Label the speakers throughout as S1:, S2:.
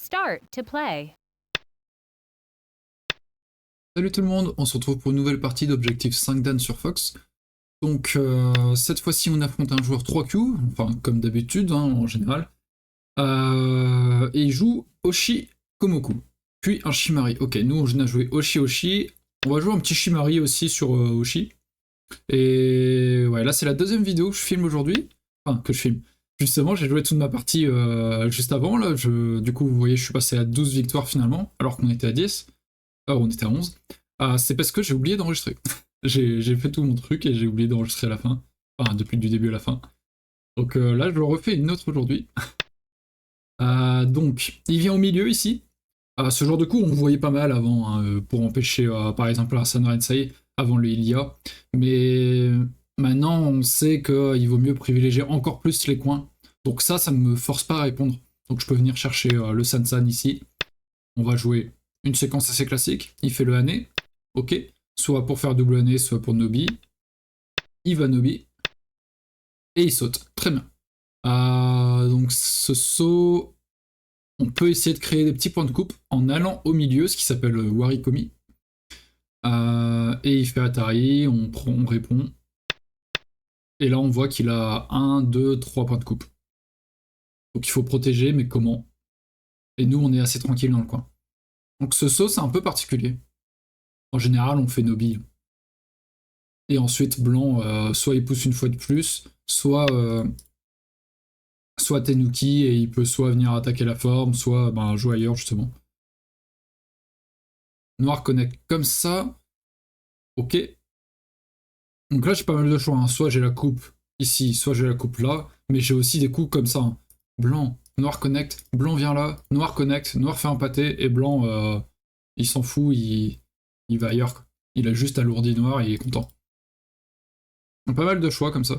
S1: Start to play.
S2: Salut tout le monde, on se retrouve pour une nouvelle partie d'Objectif 5 Dan sur Fox. Donc cette fois-ci on affronte un joueur 3Q, enfin comme d'habitude en général. Et il joue Oshi Komoku, puis un Shimari. Ok, nous on a joué Oshi. On va jouer un petit Shimari aussi sur Oshi. Et ouais, là c'est la deuxième vidéo que je filme aujourd'hui. Enfin, que je filme. Justement, j'ai joué toute ma partie juste avant. Là, du coup, vous voyez, je suis passé à 12 victoires finalement, alors qu'on était à 10. On était à 11. C'est parce que j'ai oublié d'enregistrer. j'ai fait tout mon truc et j'ai oublié d'enregistrer à la fin. Enfin, depuis du début à la fin. Donc là, je le refais une autre aujourd'hui. Donc, il vient au milieu ici. Ce genre de coup, on le voyait pas mal avant, hein, pour empêcher, par exemple, Arsène Rensei avant le Ilia. Mais maintenant, on sait qu'il vaut mieux privilégier encore plus les coins. Donc ça ne me force pas à répondre. Donc je peux venir chercher le Sansan ici. On va jouer une séquence assez classique. Il fait le Hané. Ok. Soit pour faire double Hané, soit pour Nobi. Il va Nobi. Et il saute. Très bien. Donc ce saut, on peut essayer de créer des petits points de coupe en allant au milieu, ce qui s'appelle Warikomi. Et il fait Atari, on répond. Et là on voit qu'il a 1, 2, 3 points de coupe. Donc il faut protéger, mais comment? Et nous on est assez tranquille dans le coin. Donc ce saut c'est un peu particulier. En général on fait Nobi. Et ensuite blanc, soit il pousse une fois de plus, soit Tenuki et il peut soit venir attaquer la forme, soit jouer ailleurs justement. Noir connecte comme ça. Ok. Donc là j'ai pas mal de choix, hein. Soit j'ai la coupe ici, soit j'ai la coupe là, mais j'ai aussi des coups comme ça, hein. Blanc, noir connecte, blanc vient là, noir connecte, noir fait un pâté, et blanc il s'en fout, il va ailleurs, quoi. Il a juste alourdi noir et il est content. Donc, pas mal de choix comme ça.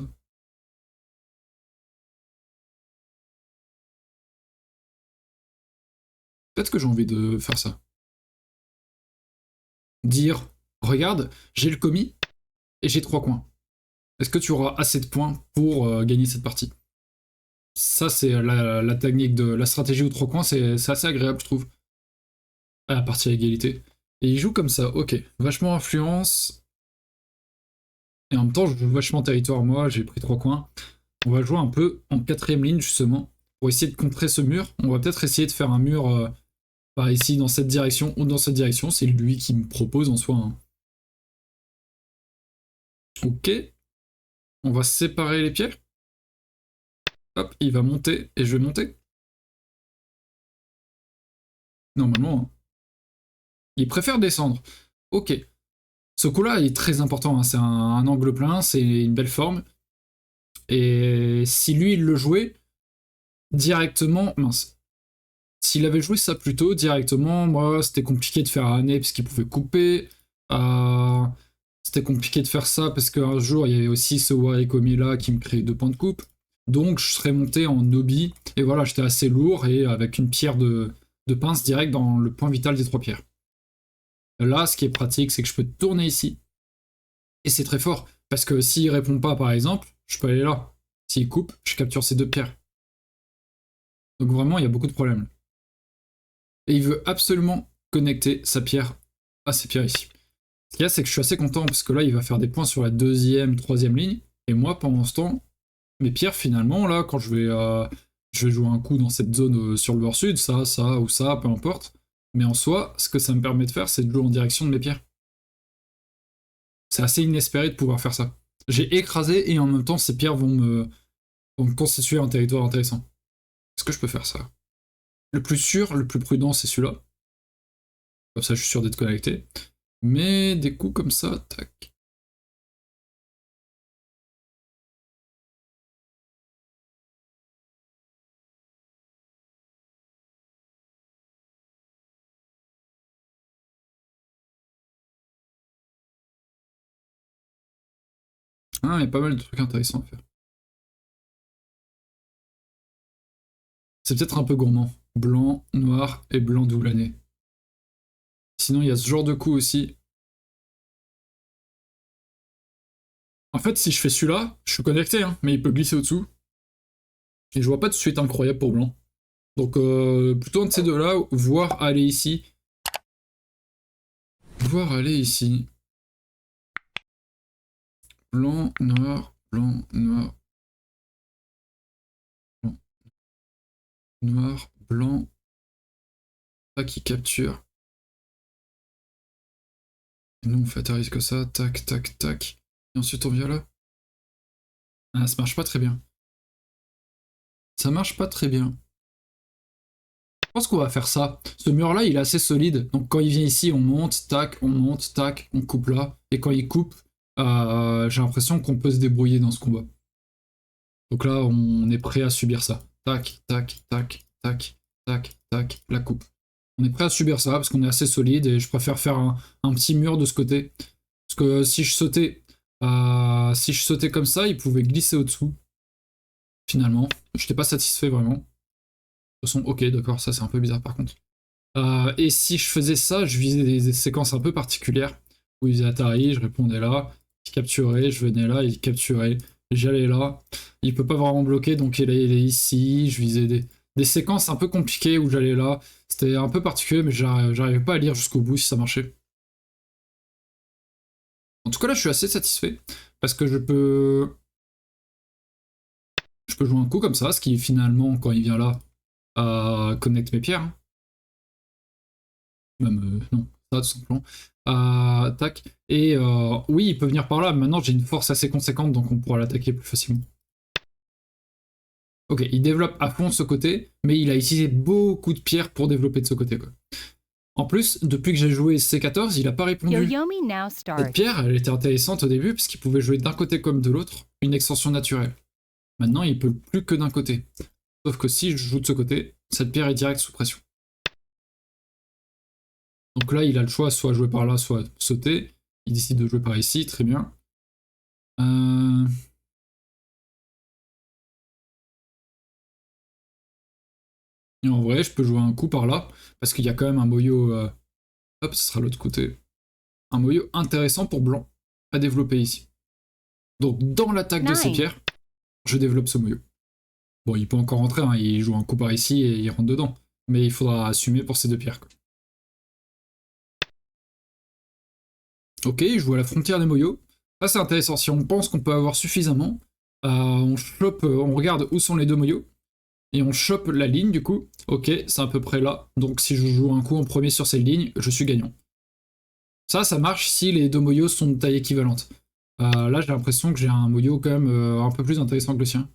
S2: Peut-être que j'ai envie de faire ça. Dire, regarde, j'ai le commis et j'ai 3 coins. Est-ce que tu auras assez de points pour gagner cette partie? Ça, c'est la technique de la stratégie aux 3 coins, c'est assez agréable, je trouve. À la partie à égalité. Et il joue comme ça, ok. Vachement influence. Et en même temps, je joue vachement territoire, moi, j'ai pris 3 coins. On va jouer un peu en 4ème ligne, justement, pour essayer de contrer ce mur. On va peut-être essayer de faire un mur par ici, dans cette direction, ou dans cette direction. C'est lui qui me propose en soi, hein. Ok. On va séparer les pierres. Hop, il va monter, et je vais monter. Normalement, hein. Il préfère descendre. Ok. Ce coup-là est très important, hein. C'est un angle plein, c'est une belle forme. Et si lui, il le jouait, directement, mince. S'il avait joué ça plus tôt, directement, moi, c'était compliqué de faire un nez parce qu'il pouvait couper. Euh, C'était compliqué de faire ça parce qu'un jour, il y avait aussi ce Warikomi là qui me créait 2 points de coupe. Donc, je serais monté en Nobi. Et voilà, j'étais assez lourd et avec une pierre de pince direct dans le point vital des 3 pierres. Là, ce qui est pratique, c'est que je peux tourner ici. Et c'est très fort. Parce que s'il répond pas, par exemple, je peux aller là. S'il coupe, je capture ces 2 pierres. Donc vraiment, il y a beaucoup de problèmes. Et il veut absolument connecter sa pierre à ces pierres ici. Ce qu'il y a, c'est que je suis assez content parce que là, il va faire des points sur la 2ème, 3ème ligne. Et moi, pendant ce temps, mes pierres, finalement, là, quand je vais jouer un coup dans cette zone sur le bord sud, ça ou ça, peu importe. Mais en soi, ce que ça me permet de faire, c'est de jouer en direction de mes pierres. C'est assez inespéré de pouvoir faire ça. J'ai écrasé et en même temps, ces pierres vont me constituer un territoire intéressant. Est-ce que je peux faire ça? Le plus sûr, le plus prudent, c'est celui-là. Comme ça, je suis sûr d'être connecté. Mais des coups comme ça, tac. Ah, il y a pas mal de trucs intéressants à faire. C'est peut-être un peu gourmand. Blanc, noir et blanc double. Sinon, il y a ce genre de coup aussi. En fait, si je fais celui-là, je suis connecté, hein, mais il peut glisser au-dessous. Et je vois pas de suite incroyable pour blanc. Donc plutôt un de ces deux-là, voire aller ici. Voire aller ici. Blanc, noir, blanc, noir. Blanc, noir, blanc. Ça qui capture. Et nous on fait atterrir que ça, tac, tac, tac. Et ensuite on vient là. Ah, ça marche pas très bien. Ça marche pas très bien. Je pense qu'on va faire ça. Ce mur-là, il est assez solide. Donc quand il vient ici, on monte, tac, on coupe là. Et quand il coupe, j'ai l'impression qu'on peut se débrouiller dans ce combat. Donc là, on est prêt à subir ça. Tac, tac, tac, tac, tac, tac, la coupe. On est prêt à subir ça parce qu'on est assez solide et je préfère faire un petit mur de ce côté. Parce que si je sautais comme ça, il pouvait glisser au-dessous. Finalement, je n'étais pas satisfait vraiment. De toute façon, ok, d'accord, ça c'est un peu bizarre par contre. Et si je faisais ça, je visais des séquences un peu particulières où il faisait Atari, je répondais là, il capturait, je venais là, il capturait, j'allais là. Il peut pas vraiment bloquer, donc il est ici. Je visais des séquences un peu compliquées où j'allais là. C'était un peu particulier, mais j'arrivais pas à lire jusqu'au bout si ça marchait. En tout cas, là, je suis assez satisfait parce que je peux jouer un coup comme ça, ce qui finalement, quand il vient là, connecte mes pierres. Même, non, ça tout simplement. Tac. Et oui, il peut venir par là. Maintenant, j'ai une force assez conséquente, donc on pourra l'attaquer plus facilement. Ok, il développe à fond ce côté, mais il a utilisé beaucoup de pierres pour développer de ce côté, quoi. En plus, depuis que j'ai joué C14, il a pas répondu. Cette pierre, elle était intéressante au début, parce qu'il pouvait jouer d'un côté comme de l'autre, une extension naturelle. Maintenant, il peut plus que d'un côté. Sauf que si je joue de ce côté, cette pierre est direct sous pression. Donc là, il a le choix, soit jouer par là, soit sauter. Il décide de jouer par ici, très bien. Et en vrai, je peux jouer un coup par là, parce qu'il y a quand même un moyo... Hop, ce sera l'autre côté. Un moyo intéressant pour blanc à développer ici. Donc dans l'attaque de ces pierres, je développe ce moyo. Bon, il peut encore rentrer, hein, il joue un coup par ici et il rentre dedans. Mais il faudra assumer pour ces deux pierres, quoi. Ok, il joue à la frontière des moyos. Ça c'est intéressant, si on pense qu'on peut avoir suffisamment, on regarde où sont les deux moyos, et on chope la ligne du coup. Ok, c'est à peu près là, donc si je joue un coup en premier sur cette ligne, je suis gagnant. Ça marche si les deux moyos sont de taille équivalente. Là j'ai l'impression que j'ai un moyo quand même un peu plus intéressant que le sien.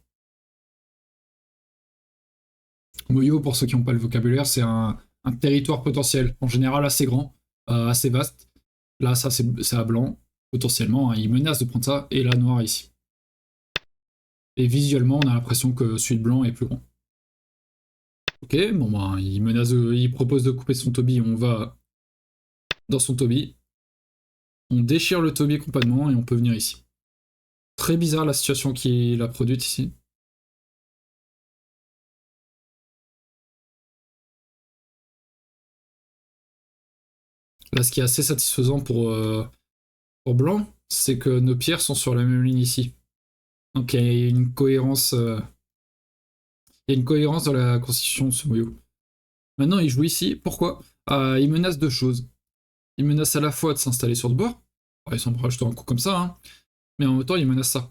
S2: Moyo, pour ceux qui n'ont pas le vocabulaire, c'est un territoire potentiel, en général assez grand, assez vaste. Là, ça, c'est à blanc, potentiellement, hein, il menace de prendre ça, et là, noir ici. Et visuellement, on a l'impression que celui de blanc est plus grand. Ok, bon, ben, il propose de couper son Toby, on va dans son Toby. On déchire le Toby complètement, et on peut venir ici. Très bizarre la situation qu'il a produite ici. Là, ce qui est assez satisfaisant pour blanc, c'est que nos pierres sont sur la même ligne ici. Donc il y a une cohérence. Il y a une cohérence dans la constitution de ce moyo. Maintenant, il joue ici. Pourquoi il menace deux choses. Il menace à la fois de s'installer sur le bord. Par exemple, en rajoutant un coup comme ça, hein, mais en même temps, il menace ça.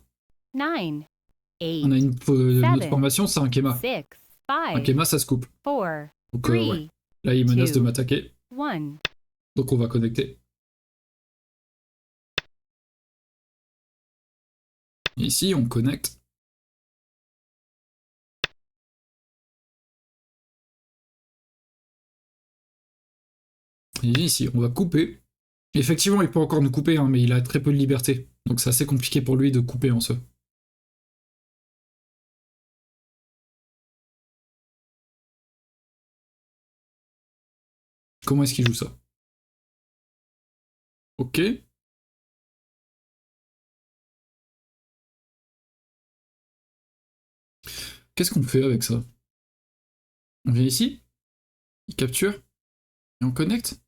S1: 9, 8,
S2: on a notre
S1: 7,
S2: formation, c'est un Kema.
S1: 6, 5,
S2: Un Kema, ça se coupe.
S1: 4,
S2: Donc,
S1: 3,
S2: ouais. Là, il menace
S1: 2,
S2: de m'attaquer.
S1: 1.
S2: Donc, on va connecter. Et ici, on connecte. Et ici, on va couper. Effectivement, il peut encore nous couper, hein, mais il a très peu de liberté. Donc, c'est assez compliqué pour lui de couper en soi. Comment est-ce qu'il joue ça? Ok. Qu'est-ce qu'on fait avec ça? On vient ici, il capture, et on connecte.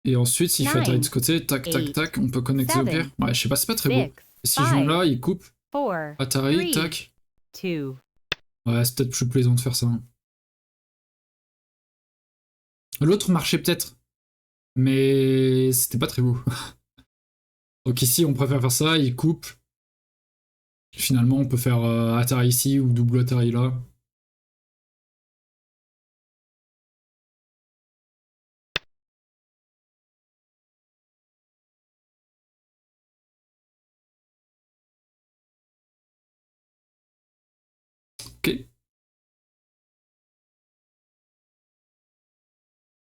S2: Et ensuite, s'il fait atterrir de ce côté, tac, tac, tac, on peut connecter aux pierres. Ouais, je sais pas, c'est pas très beau. Et si je viens là, il coupe.
S1: 4,
S2: Atari,
S1: 3,
S2: tac.
S1: 2.
S2: Ouais, c'est peut-être plus plaisant de faire ça. L'autre marchait peut-être, mais c'était pas très beau. Donc ici, on préfère faire ça, il coupe. Finalement, on peut faire Atari ici ou double Atari là. Ok.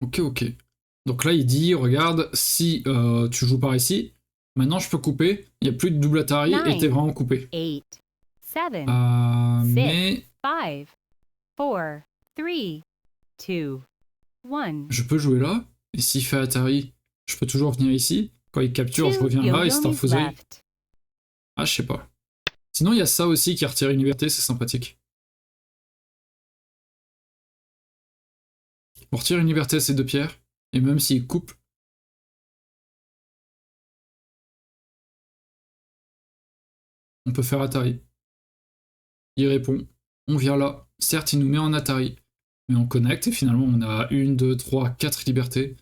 S2: Ok, ok. Donc là, il dit, regarde, si tu joues par ici, maintenant je peux couper, il n'y a plus de double Atari et t'es vraiment coupé.
S1: 8, 7,
S2: Mais
S1: 5, 4, 3, 2, 1.
S2: je peux jouer là, et s'il fait Atari, je peux toujours venir ici. Quand il capture, je
S1: 2
S2: reviens là et c'est un
S1: Yoyomis
S2: fauteuil.
S1: left.
S2: Ah, je sais pas. Sinon, il y a ça aussi qui retire une liberté, c'est sympathique. On retire une liberté à ces deux pierres, et même s'il coupe, on peut faire Atari. Il répond, on vient là. Certes, il nous met en Atari, mais on connecte et finalement on a 1, 2, 3, 4 libertés.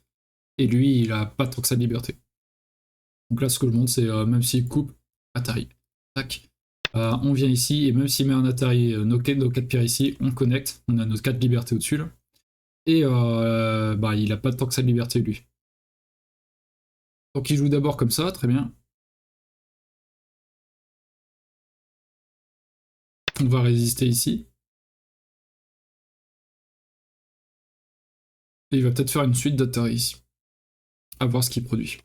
S2: Et lui, il a pas trop que ça de liberté. Donc là, ce que je montre, c'est même s'il coupe, Atari. Tac. On vient ici, et même s'il met un Atari, nos 4 pierres ici, on connecte. On a nos 4 libertés au-dessus là. Et bah, il a pas tant que ça de liberté, lui. Donc il joue d'abord comme ça, très bien. On va résister ici. Et il va peut-être faire une suite d'Atari ici. À voir ce qu'il produit.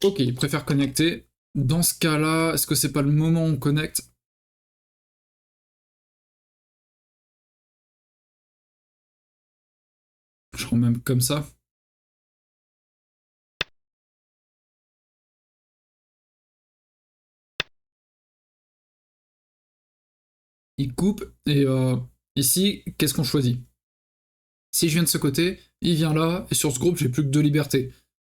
S2: Ok, il préfère connecter. Dans ce cas-là, est-ce que c'est pas le moment où on connecte? Je rends même comme ça. Il coupe, et ici, qu'est-ce qu'on choisit? Si je viens de ce côté, il vient là, et sur ce groupe, j'ai plus que 2 libertés.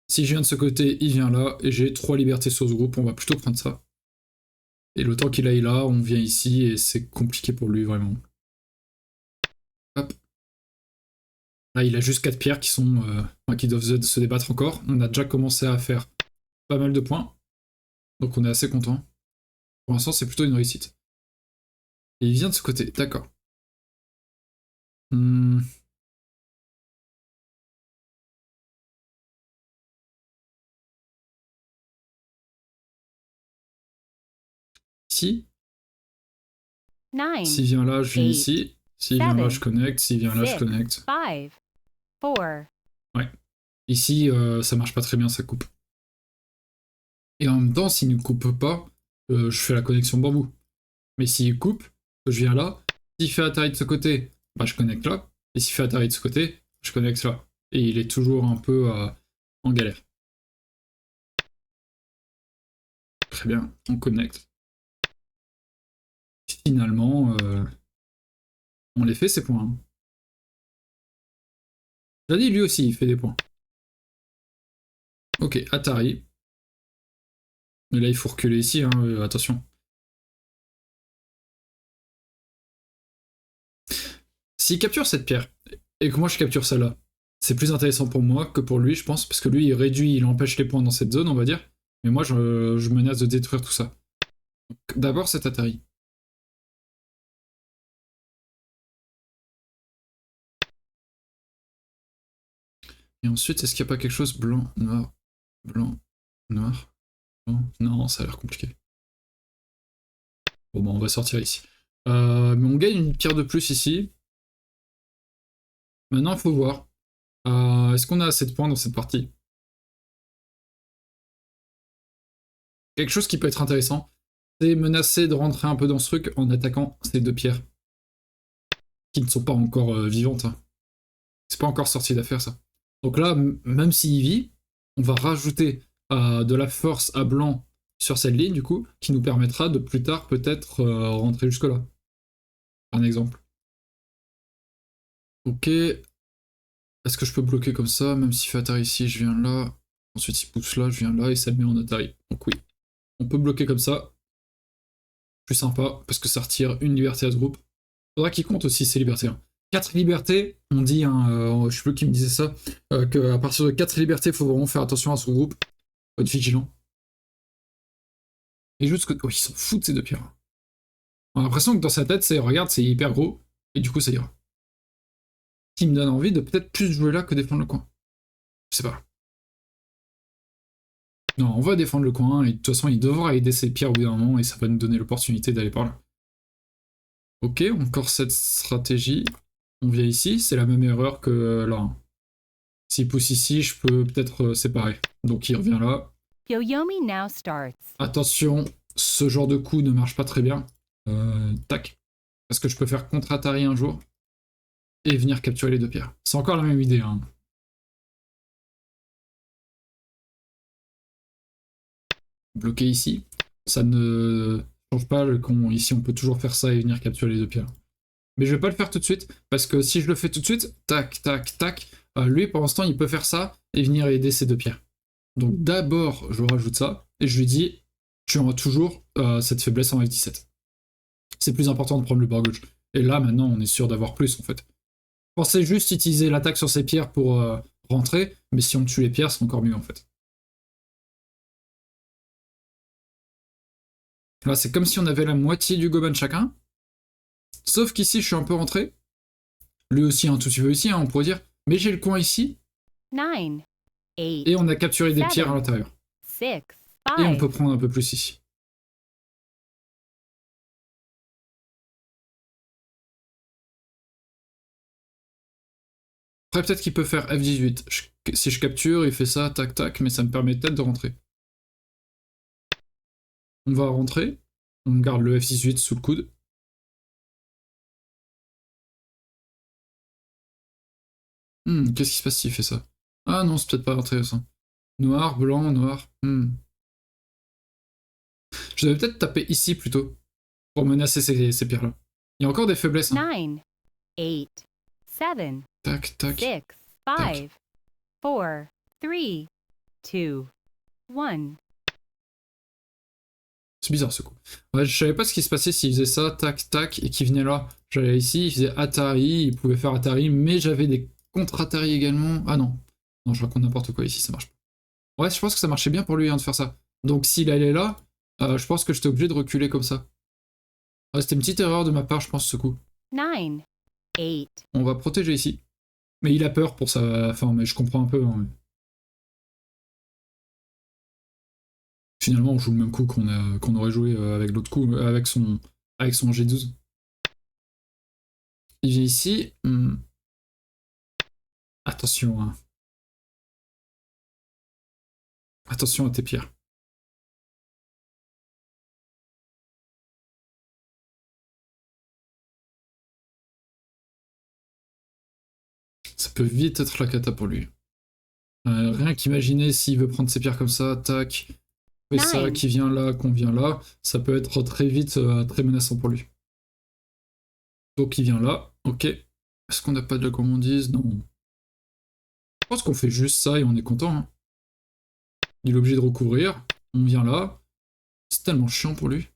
S2: Si je viens de ce côté, il vient là, et j'ai 3 libertés sur ce groupe, on va plutôt prendre ça. Et le temps qu'il aille là, on vient ici, et c'est compliqué pour lui, vraiment. Hop. Là, il a juste 4 pierres qui sont qui doivent se débattre encore. On a déjà commencé à faire pas mal de points, donc on est assez content. Pour l'instant, c'est plutôt une réussite. Et il vient de ce côté, d'accord. Hmm. Ici,
S1: 9,
S2: s'il vient là, je viens
S1: 8,
S2: ici. S'il vient là, je connecte. S'il vient là, je
S1: 6,
S2: connecte.
S1: 5, 4.
S2: Ouais. Ici, ça marche pas très bien, ça coupe. Et en même temps, s'il ne coupe pas, je fais la connexion bambou. Mais s'il coupe, je viens là. S'il fait Atari de ce côté, bah, je connecte là. Et s'il fait Atari de ce côté, je connecte là. Et il est toujours un peu en galère. Très bien, on connecte. Finalement, on les fait ces points. Hein. J'ai dit, lui aussi, il fait des points. Ok, Atari. Mais là, il faut reculer ici, hein, attention. S'il capture cette pierre, et que moi je capture celle-là, c'est plus intéressant pour moi que pour lui, je pense, parce que lui, il réduit, il empêche les points dans cette zone, on va dire. Mais moi, je menace de détruire tout ça. D'abord, cet Atari. Et ensuite, est-ce qu'il n'y a pas quelque chose blanc, noir, blanc, noir, blanc? Non, ça a l'air compliqué. Bon, bah, on va sortir ici. Mais on gagne une pierre de plus ici. Maintenant, il faut voir. Est-ce qu'on a assez de points dans cette partie? Quelque chose qui peut être intéressant, c'est menacer de rentrer un peu dans ce truc en attaquant ces deux pierres. Qui ne sont pas encore vivantes. Hein. C'est pas encore sorti d'affaire, ça. Donc là, même s'il vit, on va rajouter de la force à blanc sur cette ligne, du coup, qui nous permettra de plus tard peut-être rentrer jusque-là. Un exemple. Ok. Est-ce que je peux bloquer comme ça, même si fait Atari ici, je viens là. Ensuite, il pousse là, je viens là et ça le met en Atari. Donc oui, on peut bloquer comme ça. Plus sympa, parce que ça retire une liberté à ce groupe. Faudra qu'il compte aussi ces libertés. 4 libertés, on dit, je sais plus qui me disait ça, qu'à partir de 4 libertés, il faut vraiment faire attention à son groupe. Faut être vigilant. Et juste que. Oh, ils s'en foutent ces deux pierres. On a l'impression que dans sa tête, c'est regarde, c'est hyper gros, et du coup, ça ira. Ce qui me donne envie de peut-être plus jouer là que défendre le coin. Je sais pas. Non, on va défendre le coin, et de toute façon, il devra aider ses pierres au bout d'un moment, et ça va nous donner l'opportunité d'aller par là. Ok, encore cette stratégie. On vient ici, c'est la même erreur que là. S'il pousse ici, je peux peut-être séparer. Donc il revient là.
S1: Yoyomi now starts.
S2: Attention, ce genre de coup ne marche pas très bien. Tac. Parce que je peux faire contre-Atari un jour et venir capturer les deux pierres. C'est encore la même idée. Hein. Bloquer ici. Ça ne change pas le con. Ici, on peut toujours faire ça et venir capturer les deux pierres. Mais je vais pas le faire tout de suite, parce que si je le fais tout de suite, tac, tac, tac, lui, pendant ce temps, il peut faire ça et venir aider ces deux pierres. Donc d'abord, je rajoute ça, et je lui dis, tu auras toujours cette faiblesse en F17. C'est plus important de prendre le bord gauche. Et là, maintenant, on est sûr d'avoir plus, en fait. Pensez juste utiliser l'attaque sur ces pierres pour rentrer, mais si on tue les pierres, c'est encore mieux, en fait. Là, c'est comme si on avait la moitié du Goban chacun, sauf qu'ici, je suis un peu rentré. Lui aussi, un tout petit peu ici, hein, on pourrait dire. Mais j'ai le coin ici,
S1: 9, 8,
S2: et on a capturé des pierres à
S1: 7,
S2: l'intérieur.
S1: 6,
S2: Et on
S1: 5.
S2: peut prendre un peu plus ici. Après, peut-être qu'il peut faire F18. Si je capture, il fait ça, tac, tac, mais ça me permet peut-être de rentrer. On va rentrer. On garde le F18 sous le coude. Qu'est-ce qui se passe s'il fait ça? Ah non, c'est peut-être pas intéressant. Noir, blanc, noir. Je devais peut-être taper ici plutôt, pour menacer ces pierres-là. Il y a encore des faiblesses. Hein.
S1: 9, 8, 7,
S2: Tac, tac.
S1: 6, 5, 4, 3, 2, 1.
S2: C'est bizarre ce coup. Ouais, je savais pas ce qui se passait s'il faisait ça, tac, tac, et qu'il venait là. J'allais ici, il faisait Atari, il pouvait faire Atari, mais j'avais des contre-Atari également. Ah non. Non, je raconte n'importe quoi ici, ça marche pas. Ouais, je pense que ça marchait bien pour lui hein, de faire ça. Donc s'il allait là, je pense que j'étais obligé de reculer comme ça. Ouais, c'était une petite erreur de ma part, je pense, ce coup.
S1: 9, 8.
S2: On va protéger ici. Mais il a peur pour ça. Enfin, mais je comprends un peu. Hein. Finalement, on joue le même coup qu'on aurait joué avec l'autre coup, avec son G12. Il vient ici. Attention, hein. Attention à tes pierres. Ça peut vite être la cata pour lui. Rien qu'imaginer s'il veut prendre ses pierres comme ça, tac, et ça, qui vient là, qu'on vient là, ça peut être très vite très menaçant pour lui. Donc il vient là, ok. Est-ce qu'on n'a pas de gourmandise? Non. Je pense qu'on fait juste ça et on est content. Hein. Il est obligé de recouvrir. On vient là. C'est tellement chiant pour lui.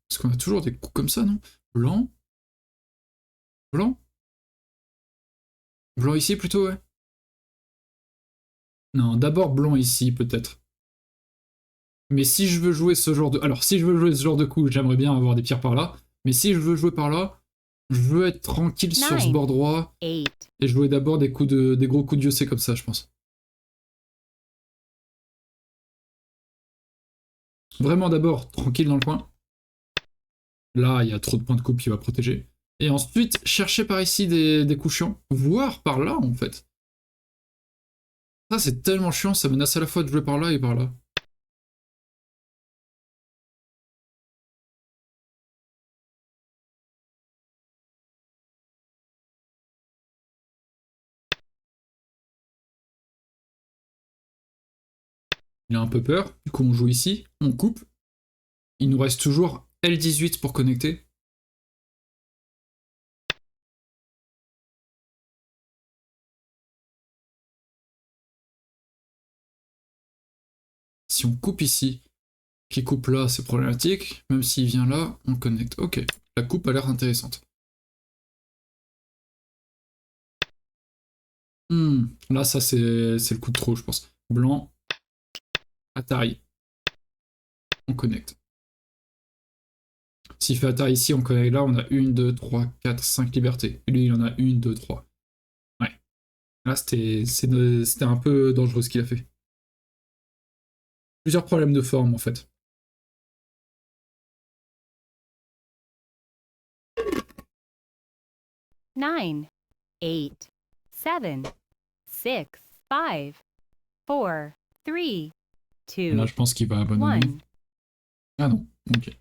S2: Parce qu'on a toujours des coups comme ça, non? Blanc? Blanc? Blanc ici plutôt, ouais. Non, d'abord blanc ici, peut-être. Mais si je veux jouer ce genre de... Alors, si je veux jouer ce genre de coup, j'aimerais bien avoir des pierres par là. Mais si je veux jouer par là, je veux être tranquille sur ce bord droit.
S1: 8.
S2: Et jouer d'abord des gros coups de diocé comme ça, je pense. Vraiment d'abord, tranquille dans le coin. Là, il y a trop de points de coupe qui va protéger. Et ensuite, chercher par ici des coups chiants. Voire par là, en fait. Ça, c'est tellement chiant, ça menace à la fois de jouer par là et par là. Il a un peu peur, du coup on joue ici, on coupe. Il nous reste toujours L18 pour connecter. si on coupe ici, qui coupe là, c'est problématique. Même s'il vient là, on connecte. Ok, la coupe a l'air intéressante. Là, ça, c'est le coup de trop, je pense. Blanc, Atari. On connecte. S'il fait Atari ici, on connecte là, on a 1, 2, 3, 4, 5 libertés. Et lui, il en a 1, 2, 3. Ouais. Là, c'était un peu dangereux ce qu'il a fait. Plusieurs problèmes de forme, en fait.
S1: Nine, 8, 7, 6, 5, 4, 3, 2,
S2: Là, je pense qu'il va abandonner.
S1: 1.
S2: Ah non, ok. Le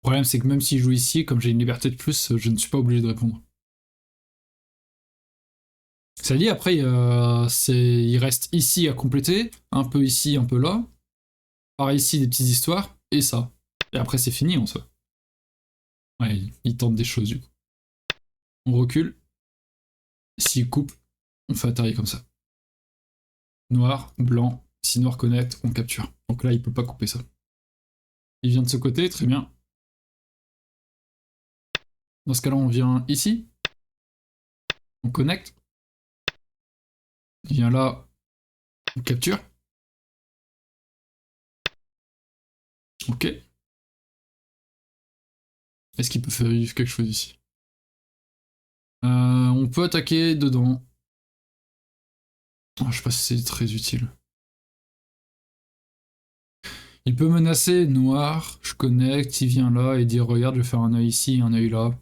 S2: problème, c'est que même s'il joue ici, comme j'ai une liberté de plus, je ne suis pas obligé de répondre. Ça dit, après, il reste ici à compléter, un peu ici, un peu là. Par ici, des petites histoires, et ça. Et après, c'est fini en soi. Ouais, il tente des choses du coup. On recule. S'il coupe, on fait Atari comme ça. Noir, blanc. Si noir connecte, on capture. Donc là, il peut pas couper ça. Il vient de ce côté, très bien. Dans ce cas-là, on vient ici. On connecte. Il vient là, on capture. Ok. Est-ce qu'il peut faire vivre quelque chose ici? On peut attaquer dedans. Oh, je sais pas si c'est très utile. Il peut menacer noir, je connecte, il vient là et dire regarde, je vais faire un œil ici, un œil là.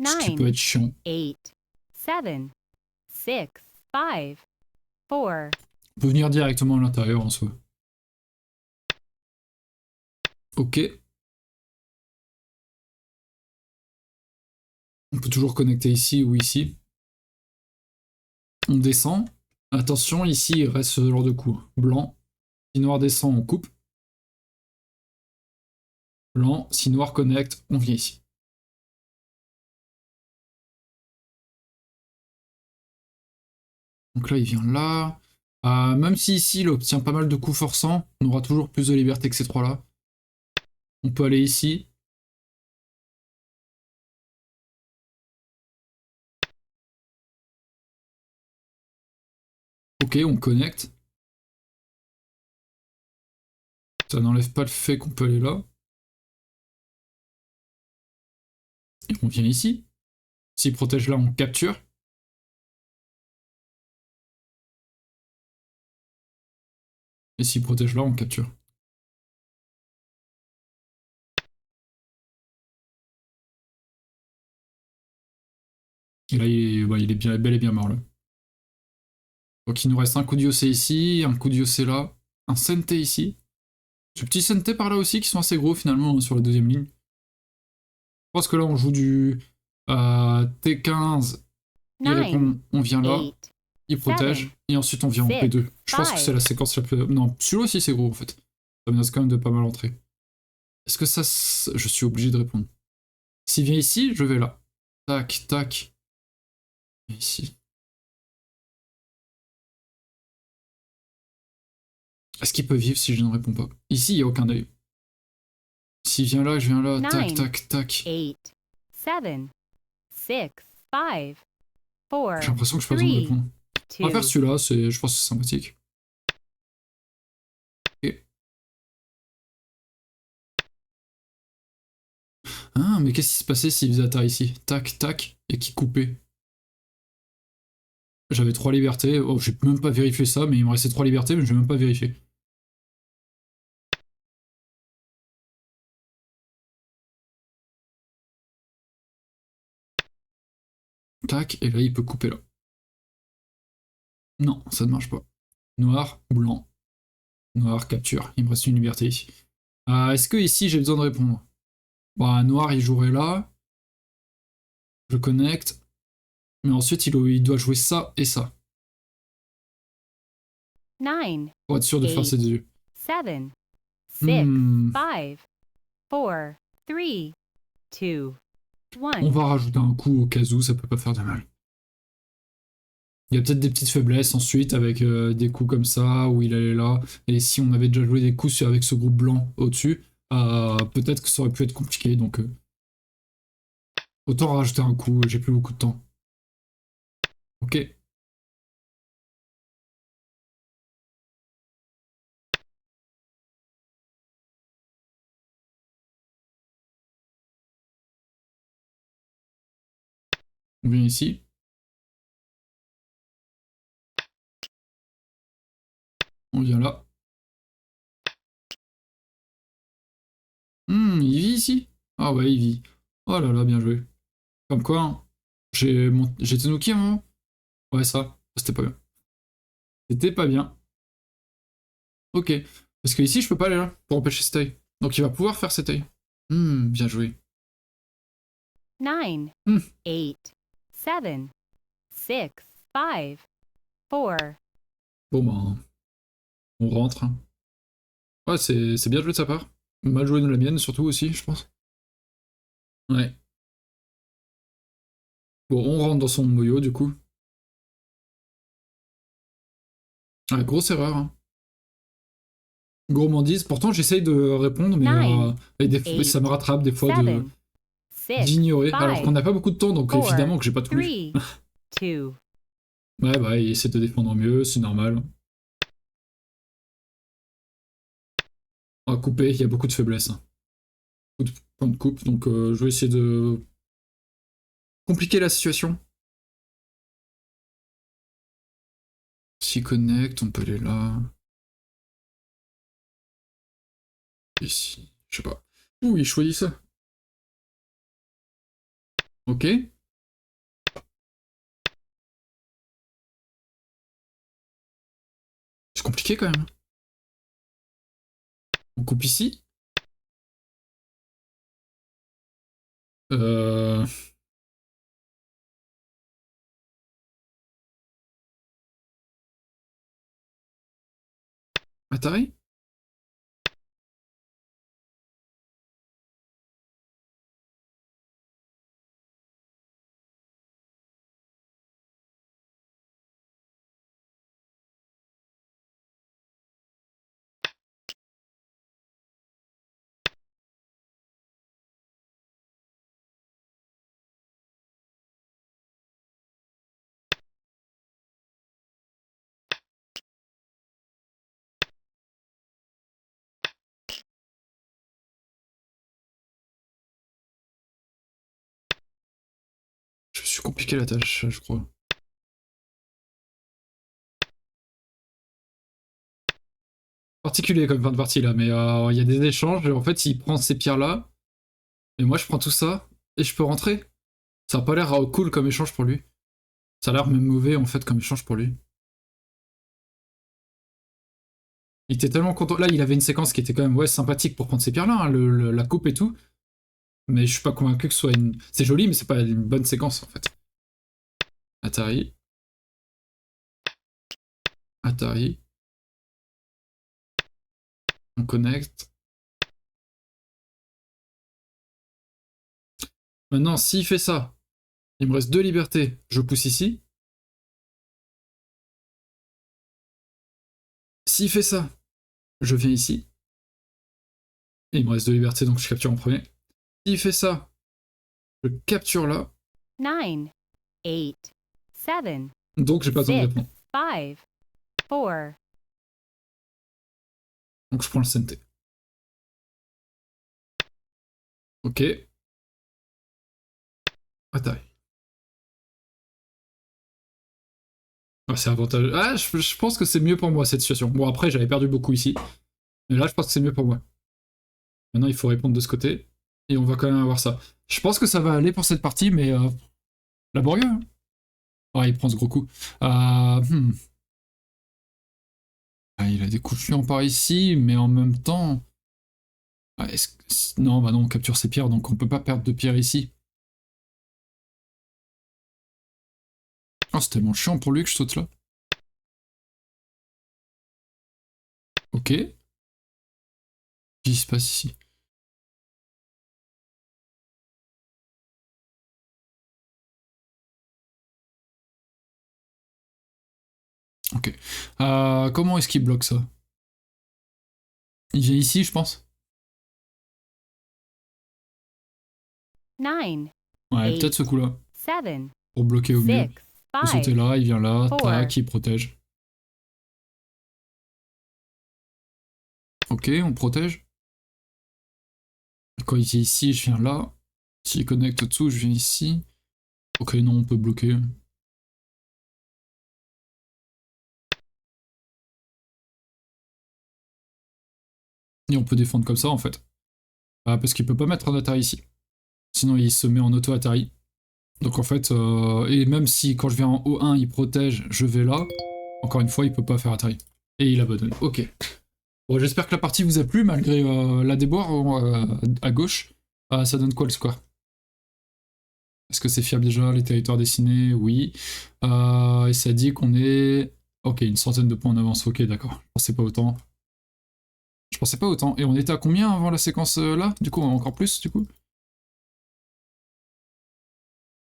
S2: Ce qui peut
S1: 9,
S2: être chiant.
S1: 8, 7, 6, 5, 4.
S2: On peut venir directement à l'intérieur en soi. Ok. On peut toujours connecter ici ou ici. On descend. Attention, ici, il reste ce genre de coup. Blanc. Si noir descend, on coupe. Blanc. Si noir connecte, on vient ici. Donc là, il vient là. Même si ici, il obtient pas mal de coups forçants, on aura toujours plus de liberté que ces trois-là. On peut aller ici. Ok, on connecte. Ça n'enlève pas le fait qu'on peut aller là. Et on vient ici. S'il protège là, on capture. Et s'il protège là, on capture. Et là, il est bien, bel et bien mort là. Donc il nous reste un coup d'Yosei ici, un coup d'Yosei là, un Sente ici. Ce petit Sente par là aussi qui sont assez gros finalement sur la deuxième ligne. Je pense que là on joue du T15, il
S1: 9,
S2: répond, on vient là,
S1: 8,
S2: il protège, et ensuite on vient en P2. Je pense que c'est la séquence la plus... Non, celui-là aussi c'est gros en fait. Ça menace quand même de pas mal entrer. Est-ce que ça... Je suis obligé de répondre. S'il vient ici, je vais là. Tac, tac. Et ici. Est-ce qu'il peut vivre si je ne réponds pas? Ici, il n'y a aucun œil. S'il vient là, je viens là. Tac,
S1: 9,
S2: tac, tac.
S1: 8, 7, 6, 5, 4,
S2: J'ai l'impression que je n'ai pas besoin de
S1: 3,
S2: répondre. On va faire
S1: 2.
S2: celui-là, je pense que c'est sympathique. Ok. Ah, mais qu'est-ce qui se passait s'il faisait Atari ici? Tac, tac, et qui coupait? J'avais 3 libertés. Oh, j'ai même pas vérifié ça, mais il me restait 3 libertés, mais je vais même pas vérifier. Tac, et là, il peut couper là. Non, ça ne marche pas. Noir, blanc. Noir, capture. Il me reste une liberté ici. Est-ce que ici, j'ai besoin de répondre? Bah, noir, il jouerait là. Je connecte. Mais ensuite, il doit jouer ça et ça.
S1: 9,
S2: Pour être sûr de faire ses yeux.
S1: 7, 6,
S2: Hmm.
S1: 5, 4, 3, 2,
S2: On
S1: 1.
S2: va rajouter un coup au cas où, ça peut pas faire de mal. Il y a peut-être des petites faiblesses ensuite avec des coups comme ça, où il allait là. Et si on avait déjà joué des coups avec ce groupe blanc au-dessus, peut-être que ça aurait pu être compliqué. Donc autant rajouter un coup, j'ai plus beaucoup de temps. Ok. On vient ici. On vient là. Il vit ici. Ah ouais, il vit. Oh là là, bien joué. Comme quoi, hein, j'ai Tanuki à un moment. Ouais, ça, c'était pas bien. C'était pas bien. Ok. Parce que ici, je peux pas aller là pour empêcher cet œil. Donc il va pouvoir faire cet œil. Bien joué.
S1: 9,
S2: Hmm.
S1: 8, 7, 6, 5, 4.
S2: Bon ben, on rentre, hein. Ouais, c'est bien joué de sa part. Mal joué de la mienne, surtout aussi, je pense. Ouais. Bon, on rentre dans son moyo, du coup. Ah, grosse erreur, hein. Gourmandise. Pourtant, j'essaye de répondre, mais
S1: 9,
S2: ça
S1: 8,
S2: me rattrape des fois
S1: 7, 6,
S2: d'ignorer. Alors qu'on
S1: 5,
S2: n'a pas beaucoup de temps, donc
S1: 4,
S2: évidemment que j'ai pas tout lu.
S1: 3, 2.
S2: Ouais, bah, il essaie de défendre mieux, c'est normal. On va couper, il y a beaucoup de faiblesses, hein. Beaucoup de points de coupe, donc je vais essayer de compliquer la situation. S'y connecte, on peut aller là. Ici, je sais pas. Ouh, il choisit ça. Ok. C'est compliqué quand même. On coupe ici. Euh... Atari. Je me suis compliqué la tâche, je crois. Particulier comme fin de partie là, mais il y a des échanges, et en fait il prend ces pierres là, et moi je prends tout ça, et je peux rentrer. Ça a pas l'air cool comme échange pour lui. Ça a l'air même mauvais en fait comme échange pour lui. Il était tellement content. Là il avait une séquence qui était quand même ouais, sympathique pour prendre ces pierres là, hein, la coupe et tout, mais je suis pas convaincu que ce soit une... C'est joli mais c'est pas une bonne séquence en fait. Atari. Atari. On connecte. Maintenant s'il fait ça, il me reste 2 libertés, je pousse ici. S'il fait ça, je viens ici. Et il me reste 2 libertés donc je capture en premier. S'il fait ça, je capture là.
S1: 9, 8, 7,
S2: Donc j'ai pas besoin de
S1: 6,
S2: répondre.
S1: 5, 4.
S2: Donc je prends le CNT. Ok. Atari. Ah, c'est avantageux. Ah, je pense que c'est mieux pour moi cette situation. Bon, après, j'avais perdu beaucoup ici. Mais là, je pense que c'est mieux pour moi. Maintenant, il faut répondre de ce côté. Et on va quand même avoir ça. Je pense que ça va aller pour cette partie, mais laborieux. Hein. Ouais, il prend ce gros coup. Ah, il a des coups de fusion par ici, mais en même temps. Ah, non, bah non, on capture ses pierres, donc on peut pas perdre de pierres ici. Oh, c'est tellement chiant pour lui que je saute là. Ok. Qu'est-ce qui se passe ici? Ok. Comment est-ce qu'il bloque ça? Il vient ici, je pense.
S1: 9,
S2: Ouais,
S1: Eight.
S2: peut-être ce coup-là.
S1: 7,
S2: Pour bloquer au mieux.
S1: 6,
S2: Il peut sauter
S1: 5,
S2: là, il vient là,
S1: Four.
S2: tac, il protège. Ok, on protège. Quand il est ici, je viens là. S'il connecte au-dessous, je viens ici. Ok, non, on peut bloquer. Et on peut défendre comme ça, en fait. Parce qu'il peut pas mettre un Atari ici. Sinon, il se met en auto-Atari. Donc en fait, et même si quand je viens en O1, il protège, je vais là. Encore une fois, il peut pas faire Atari. Et il abandonne. Ok. Bon, j'espère que la partie vous a plu, malgré la déboire à gauche. Ça donne quoi le score? Est-ce que c'est fiable déjà, les territoires dessinés? Oui. Et ça dit qu'on est... Ok, une centaine de points en avance. Ok, d'accord. Je pensais pas autant. Je pensais pas autant. Et on était à combien avant la séquence là? Du coup, encore plus, du coup?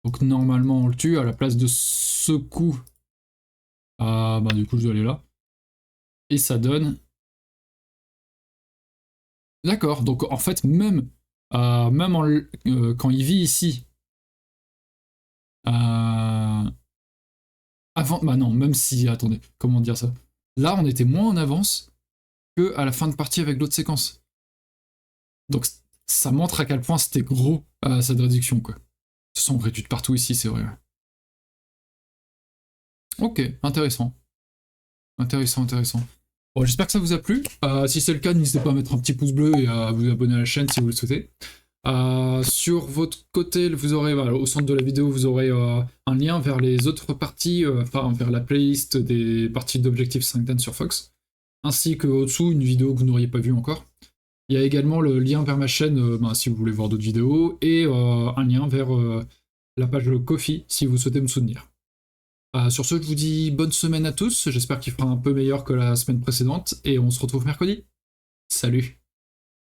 S2: Donc normalement, on le tue à la place de ce coup. Bah du coup, je dois aller là. Et ça donne... D'accord, donc en fait, même, quand il vit ici, avant... Bah non, même si... Attendez, comment dire ça? Là, on était moins en avance que à la fin de partie avec l'autre séquence. Donc ça montre à quel point c'était gros cette réduction, quoi. Ce sont réduites partout ici, c'est vrai. Ok, intéressant. Intéressant, intéressant. Bon, j'espère que ça vous a plu. Si c'est le cas, n'hésitez pas à mettre un petit pouce bleu et à vous abonner à la chaîne si vous le souhaitez. Sur votre côté, vous aurez, voilà, au centre de la vidéo, vous aurez un lien vers les autres parties, enfin vers la playlist des parties d'Objective 5 sur Fox, ainsi qu'au-dessous une vidéo que vous n'auriez pas vue encore. Il y a également le lien vers ma chaîne si vous voulez voir d'autres vidéos, et un lien vers la page Ko-fi si vous souhaitez me soutenir. Sur ce, je vous dis bonne semaine à tous, j'espère qu'il fera un peu meilleur que la semaine précédente, et on se retrouve mercredi. Salut!